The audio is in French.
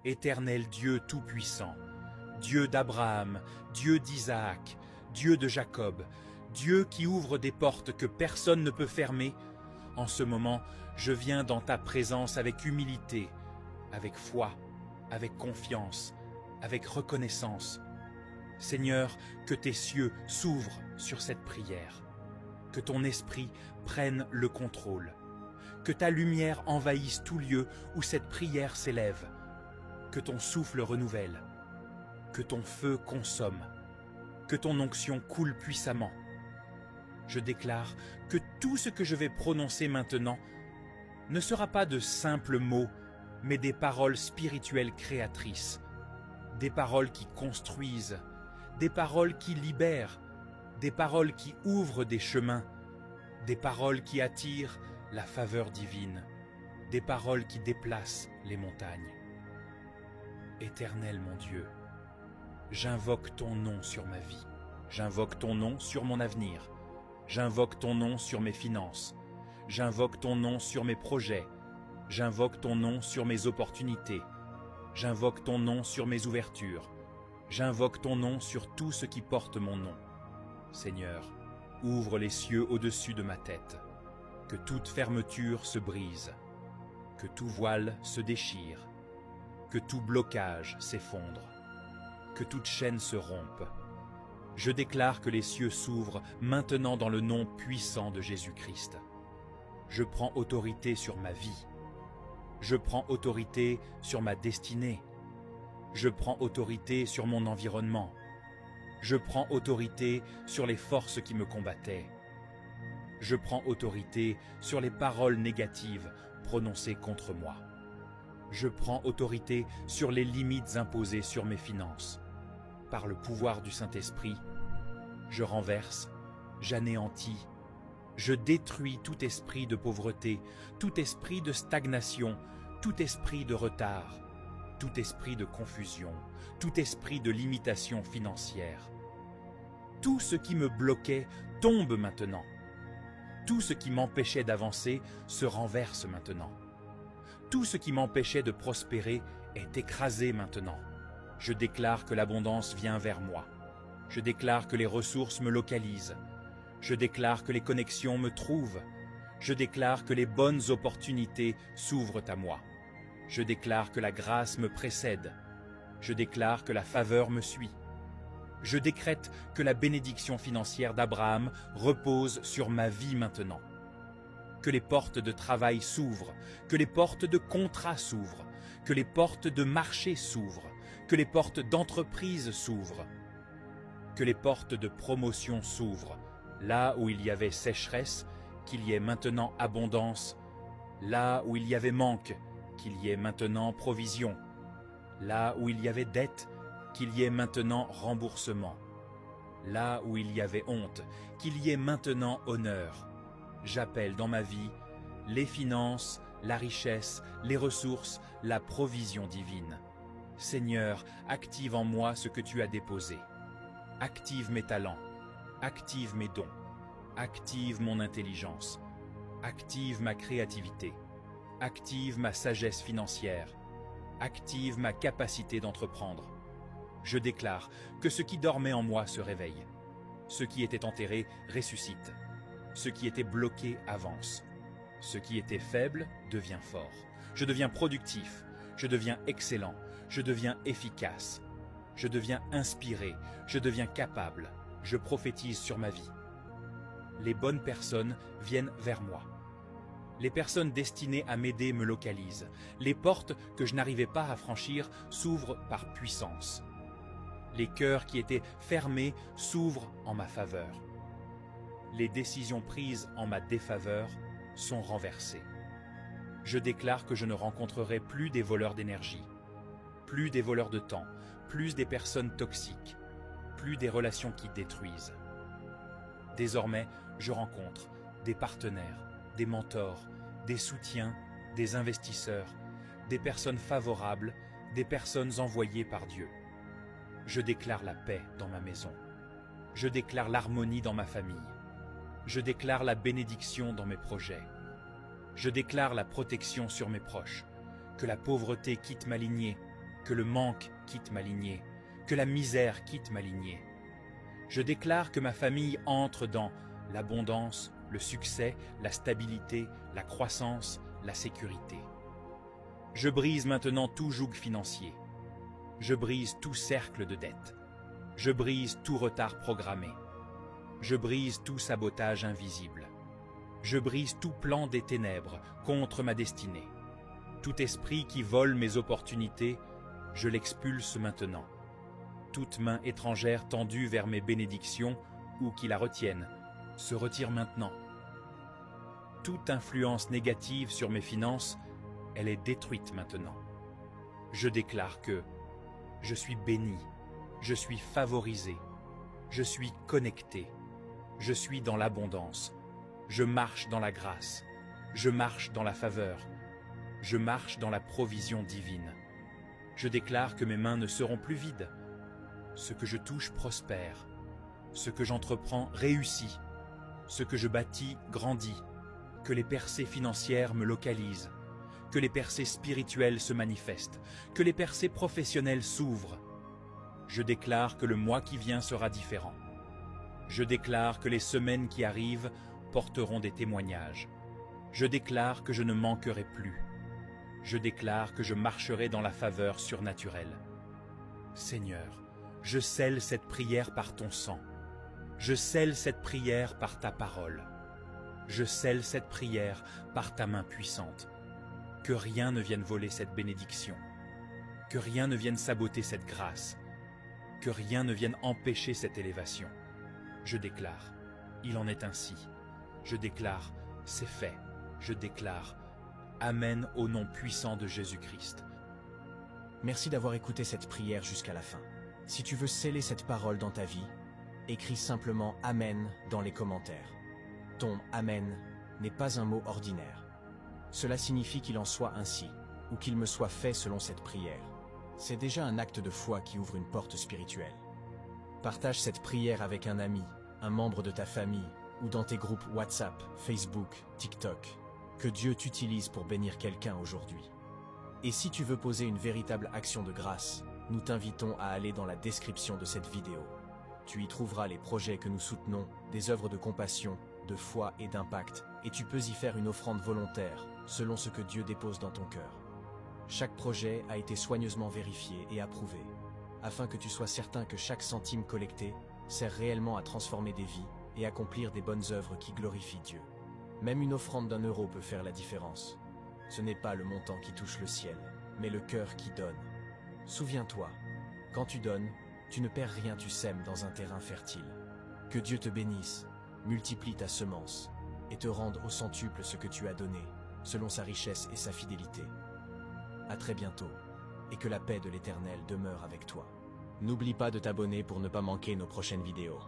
Éternel Dieu Tout-Puissant, Dieu d'Abraham, Dieu d'Isaac, Dieu de Jacob, Dieu qui ouvre des portes que personne ne peut fermer, en ce moment, je viens dans ta présence avec humilité, avec foi, avec confiance, avec reconnaissance. Seigneur, que tes cieux s'ouvrent sur cette prière, que ton esprit prenne le contrôle, que ta lumière envahisse tout lieu où cette prière s'élève, que ton souffle renouvelle, que ton feu consomme, que ton onction coule puissamment. Je déclare que tout ce que je vais prononcer maintenant ne sera pas de simples mots, mais des paroles spirituelles créatrices, des paroles qui construisent, des paroles qui libèrent, des paroles qui ouvrent des chemins, des paroles qui attirent la faveur divine, des paroles qui déplacent les montagnes. Éternel mon Dieu, j'invoque ton nom sur ma vie, j'invoque ton nom sur mon avenir, j'invoque ton nom sur mes finances, j'invoque ton nom sur mes projets, j'invoque ton nom sur mes opportunités, j'invoque ton nom sur mes ouvertures, j'invoque ton nom sur tout ce qui porte mon nom. Seigneur, ouvre les cieux au-dessus de ma tête, que toute fermeture se brise, que tout voile se déchire, que tout blocage s'effondre, que toute chaîne se rompe. Je déclare que les cieux s'ouvrent maintenant dans le nom puissant de Jésus-Christ. Je prends autorité sur ma vie. Je prends autorité sur ma destinée. Je prends autorité sur mon environnement. Je prends autorité sur les forces qui me combattaient. Je prends autorité sur les paroles négatives prononcées contre moi. Je prends autorité sur les limites imposées sur mes finances. Par le pouvoir du Saint-Esprit, je renverse, j'anéantis, je détruis tout esprit de pauvreté, tout esprit de stagnation, tout esprit de retard, tout esprit de confusion, tout esprit de limitation financière. Tout ce qui me bloquait tombe maintenant. Tout ce qui m'empêchait d'avancer se renverse maintenant. Tout ce qui m'empêchait de prospérer est écrasé maintenant. Je déclare que l'abondance vient vers moi. Je déclare que les ressources me localisent. Je déclare que les connexions me trouvent. Je déclare que les bonnes opportunités s'ouvrent à moi. Je déclare que la grâce me précède. Je déclare que la faveur me suit. Je décrète que la bénédiction financière d'Abraham repose sur ma vie maintenant. Que les portes de travail s'ouvrent, que les portes de contrat s'ouvrent, que les portes de marché s'ouvrent, que les portes d'entreprise s'ouvrent, que les portes de promotion s'ouvrent, là où il y avait sécheresse, qu'il y ait maintenant abondance, là où il y avait manque, qu'il y ait maintenant provision, là où il y avait dette, qu'il y ait maintenant remboursement, là où il y avait honte, qu'il y ait maintenant honneur. J'appelle dans ma vie les finances, la richesse, les ressources, la provision divine. Seigneur, active en moi ce que tu as déposé. Active mes talents, active mes dons, active mon intelligence, active ma créativité, active ma sagesse financière, active ma capacité d'entreprendre. Je déclare que ce qui dormait en moi se réveille. Ce qui était enterré ressuscite. Ce qui était bloqué avance. Ce qui était faible devient fort. Je deviens productif. Je deviens excellent. Je deviens efficace. Je deviens inspiré. Je deviens capable. Je prophétise sur ma vie. Les bonnes personnes viennent vers moi. Les personnes destinées à m'aider me localisent. Les portes que je n'arrivais pas à franchir s'ouvrent par puissance. Les cœurs qui étaient fermés s'ouvrent en ma faveur. Les décisions prises en ma défaveur sont renversées. Je déclare que je ne rencontrerai plus des voleurs d'énergie, plus des voleurs de temps, plus des personnes toxiques, plus des relations qui détruisent. Désormais, je rencontre des partenaires, des mentors, des soutiens, des investisseurs, des personnes favorables, des personnes envoyées par Dieu. Je déclare la paix dans ma maison. Je déclare l'harmonie dans ma famille. Je déclare la bénédiction dans mes projets. Je déclare la protection sur mes proches. Que la pauvreté quitte ma lignée. que le manque quitte ma lignée, que la misère quitte ma lignée. Je déclare que ma famille entre dans l'abondance, le succès, la stabilité, la croissance, la sécurité. Je brise maintenant tout joug financier. Je brise tout cercle de dette. Je brise tout retard programmé. Je brise tout sabotage invisible. Je brise tout plan des ténèbres contre ma destinée. Tout esprit qui vole mes opportunités, je l'expulse maintenant. Toute main étrangère tendue vers mes bénédictions ou qui la retienne, se retire maintenant. Toute influence négative sur mes finances, elle est détruite maintenant. Je déclare que je suis béni, je suis favorisé, je suis connecté, je suis dans l'abondance, je marche dans la grâce, je marche dans la faveur, je marche dans la provision divine. Je déclare que mes mains ne seront plus vides. Ce que je touche prospère, ce que j'entreprends réussit, ce que je bâtis grandit, que les percées financières me localisent, que les percées spirituelles se manifestent, que les percées professionnelles s'ouvrent. Je déclare que le mois qui vient sera différent. Je déclare que les semaines qui arrivent porteront des témoignages. Je déclare que je ne manquerai plus. Je déclare que je marcherai dans la faveur surnaturelle. Seigneur, je scelle cette prière par ton sang. Je scelle cette prière par ta parole. Je scelle cette prière par ta main puissante. Que rien ne vienne voler cette bénédiction. Que rien ne vienne saboter cette grâce. Que rien ne vienne empêcher cette élévation. Je déclare, il en est ainsi. Je déclare, c'est fait. Je déclare, Amen au nom puissant de Jésus-Christ. Merci d'avoir écouté cette prière jusqu'à la fin. Si tu veux sceller cette parole dans ta vie, écris simplement Amen dans les commentaires. Ton Amen n'est pas un mot ordinaire. Cela signifie qu'il en soit ainsi, ou qu'il me soit fait selon cette prière. C'est déjà un acte de foi qui ouvre une porte spirituelle. Partage cette prière avec un ami, un membre de ta famille, ou dans tes groupes WhatsApp, Facebook, TikTok. Que Dieu t'utilise pour bénir quelqu'un aujourd'hui. Et si tu veux poser une véritable action de grâce, nous t'invitons à aller dans la description de cette vidéo. Tu y trouveras les projets que nous soutenons, des œuvres de compassion, de foi et d'impact, et tu peux y faire une offrande volontaire, selon ce que Dieu dépose dans ton cœur. Chaque projet a été soigneusement vérifié et approuvé, afin que tu sois certain que chaque centime collecté sert réellement à transformer des vies et accomplir des bonnes œuvres qui glorifient Dieu. Même une offrande d'1 € peut faire la différence. Ce n'est pas le montant qui touche le ciel, mais le cœur qui donne. Souviens-toi, quand tu donnes, tu ne perds rien, tu sèmes dans un terrain fertile. Que Dieu te bénisse, multiplie ta semence, et te rende au centuple ce que tu as donné, selon sa richesse et sa fidélité. À très bientôt, et que la paix de l'Éternel demeure avec toi. N'oublie pas de t'abonner pour ne pas manquer nos prochaines vidéos.